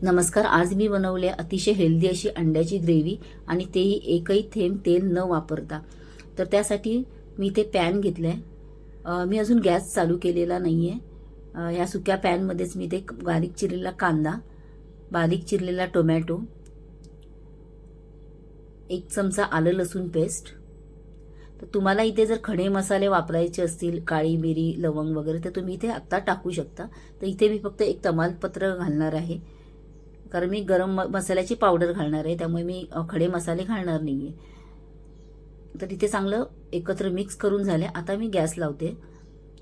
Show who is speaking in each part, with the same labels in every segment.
Speaker 1: नमस्कार. आज मी बनवले अतिशय हेल्दी अशी अंड्याची ग्रेव्ही आणि तेही एकही थेंब तेल न वापरता. तर त्यासाठी मी इथे पॅन घेतलाय. मी अजून गॅस चालू केलेला नाहीये. ह्या सुक्या पॅनमध्येच मी ते बारीक चिरलेला कांदा, बारीक चिरलेला टोमॅटो, 1 चमचा आलं लसूण पेस्ट. तर तुम्हाला इथे जर खडे मसाले वापरायचे असतील, काळी मिरी, लवंग वगैरे, तर तुम्ही इथे आत्ता टाकू शकता. तर इथे मी फक्त एक तमालपत्र घालणार आहे, कारण मी गरम मसाल्याची पावडर घालणार आहे, त्यामुळे मी खडे मसाले घालणार नाहीये. तर इथे चांगलं एकत्र मिक्स करून झाले. आता मी गॅस लावते.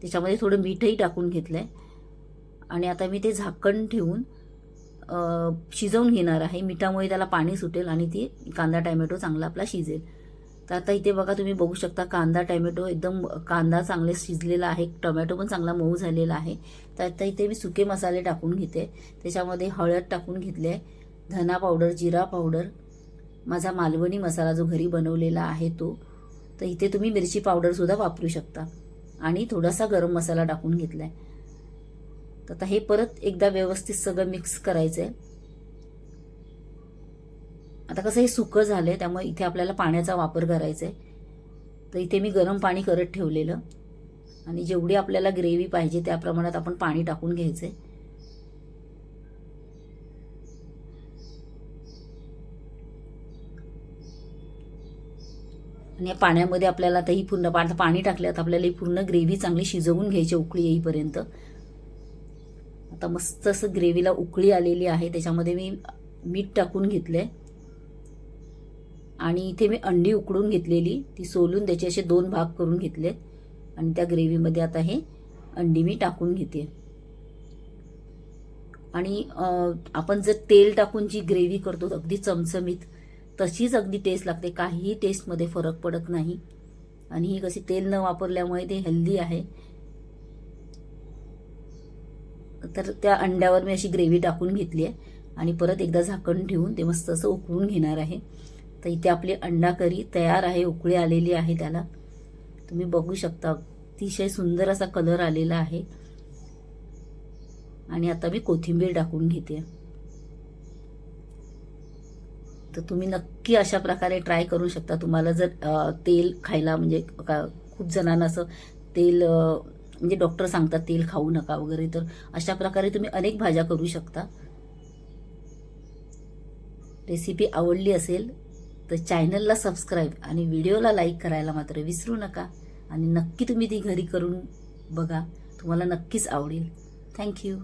Speaker 1: त्याच्यामध्ये थोडं मीठही टाकून घेतलंय आणि आता मी ते झाकण ठेवून शिजवून घेणार आहे. मिठामुळे त्याला पाणी सुटेल आणि ती कांदा टोमॅटो चांगला आपला शिजेल. तर आता इथे बघा, तुम्ही बघू शकता कांदा टोमॅटो एकदम कांदा चांगले शिजलेला आहे, टोमॅटो पण चांगला मऊ झालेला आहे. तर आता इथे मी सुके मसाले टाकून घेते. त्याच्यामध्ये हळद टाकून घेतले, धना पावडर, जिरा पावडर, माझा मालवणी मसाला जो घरी बनवलेला आहे तो. तर इथे तुम्ही मिरची पावडर सुद्धा वापरू शकता आणि थोडासा गरम मसाला टाकून घेतलाय. तर आता हे परत एकदा व्यवस्थित सगळं मिक्स करायचंय. आता कसं हे सुकं झालंय, त्यामुळे इथे आपल्याला पाण्याचा वापर करायचा आहे. तर इथे मी गरम पाणी करत ठेवलेलं आणि जेवढी आपल्याला ग्रेव्ही पाहिजे त्या प्रमाणात आपण पाणी टाकून घ्यायचंय. आणि या पाण्यामध्ये आपल्याला आता ही पूर्ण पाणी टाकल्यात आपल्याला ही पूर्ण ग्रेव्ही चांगली शिजवून घ्यायची उकळी येईपर्यंत. आता मस्त असं ग्रेव्हीला उकळी आलेली आहे. त्याच्यामध्ये मी मीठ टाकून घेतलंय आणि इथे मी अंडी उकडून घेतलेली ती सोलून त्याचे असे 2 भाग करून घेतलेत आणि त्या ग्रेव्हीमध्ये आता हे अंडी मी टाकून घेते. आणि आपण जर तेल टाकून जी ग्रेव्ही करतो अगदी चमचमीत, तशीच अगदी टेस्ट लागते. काहीही टेस्टमध्ये फरक पडत नाही आणि ही कशी तेल न वापरल्यामुळे ते हेल्दी आहे. तर त्या अंड्यावर मी अशी ग्रेव्ही टाकून घेतली आहे आणि परत एकदा झाकण ठेवून ते मस्त असं उकळून घेणार आहे. तर इथे आपली अंडा करी तयार आहे, उकळी आलेली आहे त्याला. तुम्ही बघू शकता अतिशय सुंदर असा कलर आलेला आहे. आणि आता मी कोथिंबीर टाकून घेते. तर तुम्ही नक्की अशा प्रकारे ट्राय करू शकता. तुम्हाला जर तेल खायला म्हणजे खूप जणांना असं तेल म्हणजे डॉक्टर सांगतात तेल खाऊ नका वगैरे, तर अशा प्रकारे तुम्ही अनेक भाज्या करू शकता. रेसिपी आवडली असेल तर चॅनलला सबस्क्राईब आणि व्हिडिओला लाईक करायला मात्र विसरू नका. आणि नक्की तुम्ही ती घरी करून बघा, तुम्हाला नक्कीच आवडेल. थँक्यू.